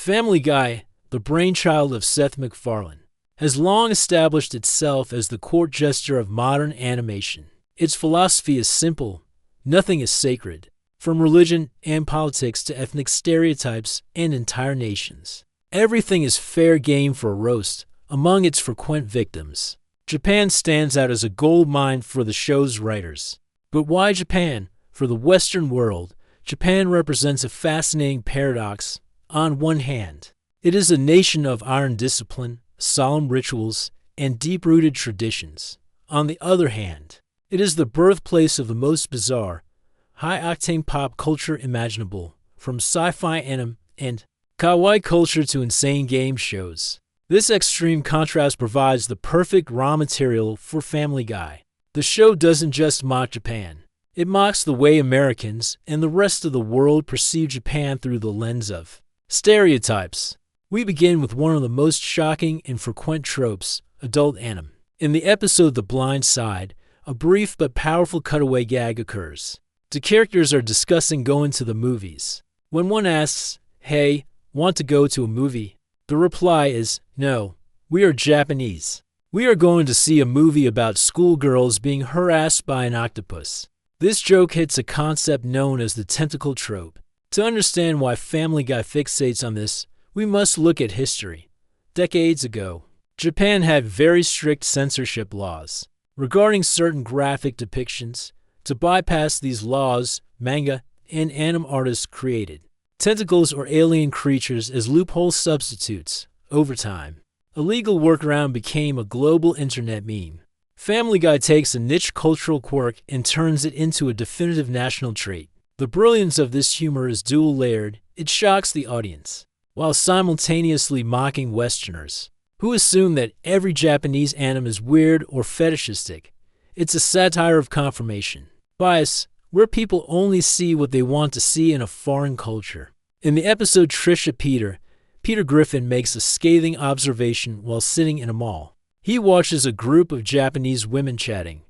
Family Guy, the brainchild of Seth MacFarlane, has long established itself as the court jester of modern animation. Its philosophy is simple: nothing is sacred, from religion and politics to ethnic stereotypes and entire nations. Everything is fair game for a roast among its frequent victims. Japan stands out as a gold mine for the show's writers. But why Japan? For the Western world, Japan represents a fascinating paradox. On one hand, it is a nation of iron discipline, solemn rituals, and deep-rooted traditions. On the other hand, it is the birthplace of the most bizarre, high-octane pop culture imaginable, from sci-fi anime and kawaii culture to insane game shows. This extreme contrast provides the perfect raw material for Family Guy. The show doesn't just mock Japan. It mocks the way Americans and the rest of the world perceive Japan through the lens of stereotypes. We begin with one of the most shocking and frequent tropes, adult anime. In the episode The Blind Side, a brief but powerful cutaway gag occurs. The characters are discussing going to the movies. When one asks, "Hey, want to go to a movie?" the reply is, "No, we are Japanese. We are going to see a movie about schoolgirls being harassed by an octopus." This joke hits a concept known as the tentacle trope. To understand why Family Guy fixates on this, we must look at history. Decades ago, Japan had very strict censorship laws regarding certain graphic depictions. To bypass these laws, manga and anime artists created tentacles or alien creatures as loophole substitutes. Over time, a legal workaround became a global internet meme. Family Guy takes a niche cultural quirk and turns it into a definitive national trait. The brilliance of this humor is dual-layered. It shocks the audience, while simultaneously mocking Westerners, who assume that every Japanese anime is weird or fetishistic. It's a satire of confirmation bias, where people only see what they want to see in a foreign culture. In the episode Trisha Peter, Peter Griffin makes a scathing observation while sitting in a mall. He watches a group of Japanese women chatting.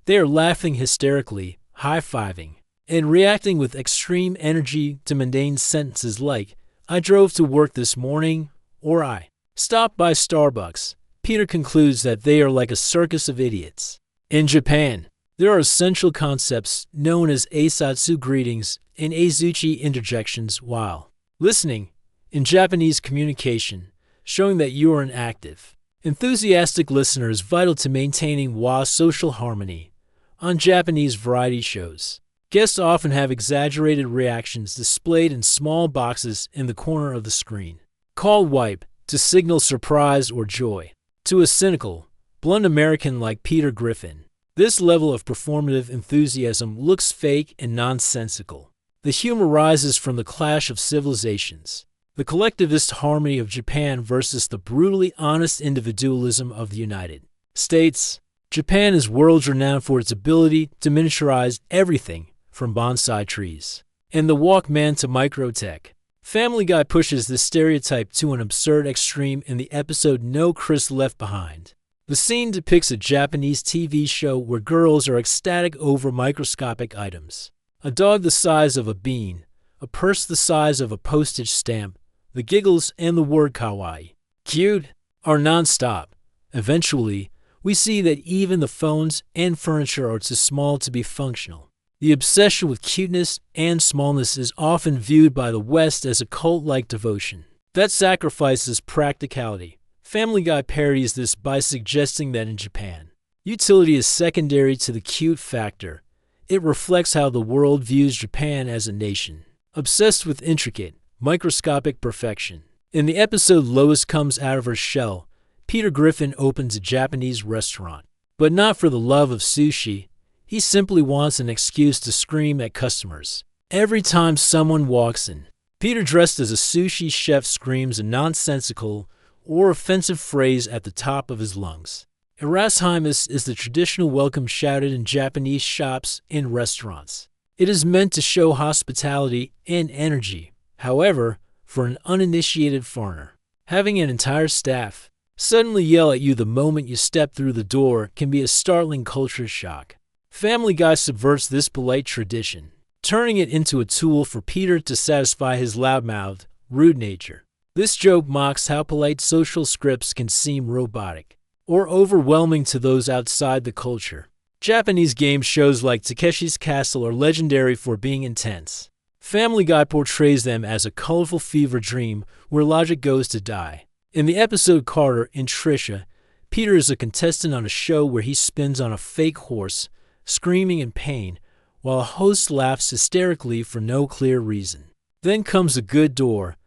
They are laughing hysterically, high-fiving, and reacting with extreme energy to mundane sentences like, "I drove to work this morning," or "I stopped by Starbucks." Peter concludes that they are like a circus of idiots. In Japan, there are essential concepts known as eisatsu greetings and eizuchi interjections while listening in Japanese communication, showing that you are an active, enthusiastic listener is vital to maintaining social harmony. On Japanese variety shows, guests often have exaggerated reactions displayed in small boxes in the corner of the screen, called wipe, to signal surprise or joy. To a cynical, blunt American like Peter Griffin, this level of performative enthusiasm looks fake and nonsensical. The humor rises from the clash of civilizations, the collectivist harmony of Japan versus the brutally honest individualism of the United States. Japan is world-renowned for its ability to miniaturize everything from bonsai trees and the Walkman to microtech. Family Guy pushes this stereotype to an absurd extreme in the episode No Chris Left Behind. The scene depicts a Japanese TV show where girls are ecstatic over microscopic items. A dog the size of a bean, a purse the size of a postage stamp, the giggles and the word kawaii, cute, are non-stop. Eventually, we see that even the phones and furniture are too small to be functional. The obsession with cuteness and smallness is often viewed by the West as a cult-like devotion that sacrifices practicality. Family Guy parodies this by suggesting that in Japan, utility is secondary to the cute factor. It reflects how the world views Japan as a nation, obsessed with intricate, microscopic perfection. In the episode Lois Comes Out of Her Shell, Peter Griffin opens a Japanese restaurant, but not for the love of sushi. He simply wants an excuse to scream at customers. Every time someone walks in, Peter, dressed as a sushi chef, screams a nonsensical or offensive phrase at the top of his lungs. Erashimus is the traditional welcome shouted in Japanese shops and restaurants. It is meant to show hospitality and energy. However, for an uninitiated foreigner, having an entire staff suddenly yell at you the moment you step through the door can be a startling culture shock. Family Guy subverts this polite tradition, turning it into a tool for Peter to satisfy his loudmouthed, rude nature. This joke mocks how polite social scripts can seem robotic or overwhelming to those outside the culture. Japanese game shows like Takeshi's Castle are legendary for being intense. Family Guy portrays them as a colorful fever dream where logic goes to die. In the episode Carter and Trisha, Peter is a contestant on a show where he spins on a fake horse, screaming in pain, while a host laughs hysterically for no clear reason. Then comes The Good Door,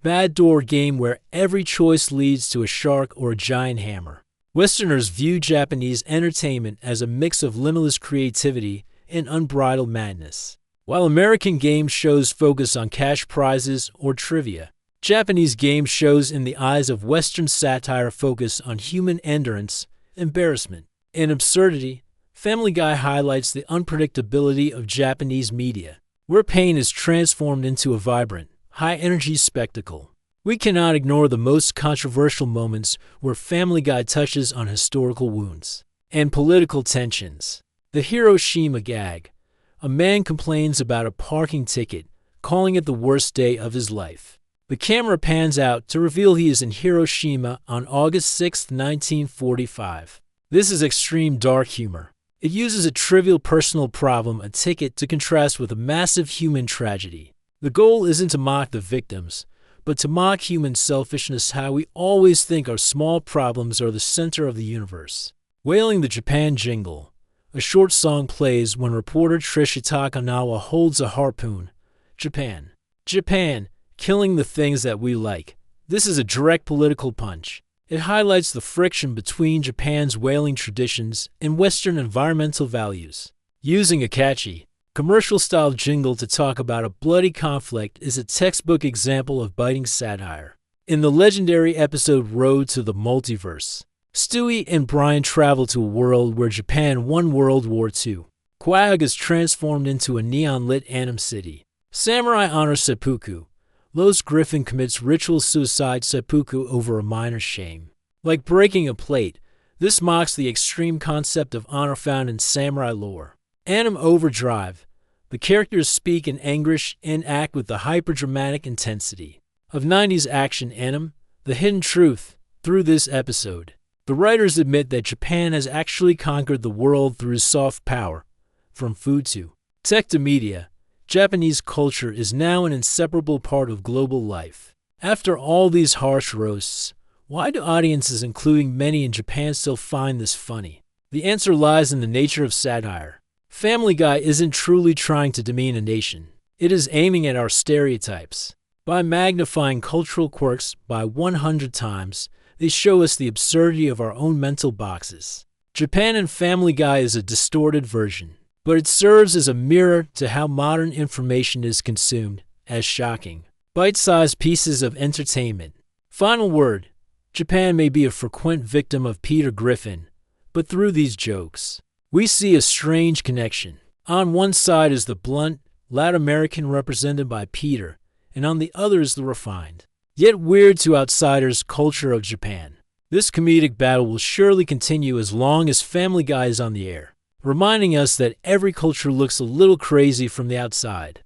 Bad Door game where every choice leads to a shark or a giant hammer. Westerners view Japanese entertainment as a mix of limitless creativity and unbridled madness. While American game shows focus on cash prizes or trivia, Japanese game shows in the eyes of Western satire focus on human endurance, embarrassment, and absurdity. Family Guy highlights the unpredictability of Japanese media, where pain is transformed into a vibrant, high-energy spectacle. We cannot ignore the most controversial moments where Family Guy touches on historical wounds and political tensions. The Hiroshima gag. A man complains about a parking ticket, calling it the worst day of his life. The camera pans out to reveal he is in Hiroshima on August 6, 1945. This is extreme dark humor. It uses a trivial personal problem, a ticket, to contrast with a massive human tragedy. The goal isn't to mock the victims, but to mock human selfishness, how we always think our small problems are the center of the universe. Wailing the Japan Jingle. A short song plays when reporter Trish Takanawa holds a harpoon. Japan. Japan, killing the things that we like. This is a direct political punch. It highlights the friction between Japan's whaling traditions and Western environmental values. Using a catchy, commercial-style jingle to talk about a bloody conflict is a textbook example of biting satire. In the legendary episode Road to the Multiverse, Stewie and Brian travel to a world where Japan won World War II. Quag is transformed into a neon-lit Anim City. Samurai honor seppuku. Lois Griffin commits ritual suicide seppuku over a minor's shame. Like breaking a plate, this mocks the extreme concept of honor found in samurai lore. Anim Overdrive. The characters speak in anguish and act with the hyperdramatic intensity of 90s action anime. The hidden truth through this episode. The writers admit that Japan has actually conquered the world through soft power. From food to tech to media, Japanese culture is now an inseparable part of global life. After all these harsh roasts, why do audiences, including many in Japan, still find this funny? The answer lies in the nature of satire. Family Guy isn't truly trying to demean a nation. It is aiming at our stereotypes. By magnifying cultural quirks by 100 times, they show us the absurdity of our own mental boxes. Japan and Family Guy is a distorted version, but it serves as a mirror to how modern information is consumed, as shocking, bite-sized pieces of entertainment. Final word. Japan may be a frequent victim of Peter Griffin, but through these jokes, we see a strange connection. On one side is the blunt, loud American represented by Peter, and on the other is the refined, yet weird to outsiders, culture of Japan. This comedic battle will surely continue as long as Family Guy is on the air, reminding us that every culture looks a little crazy from the outside.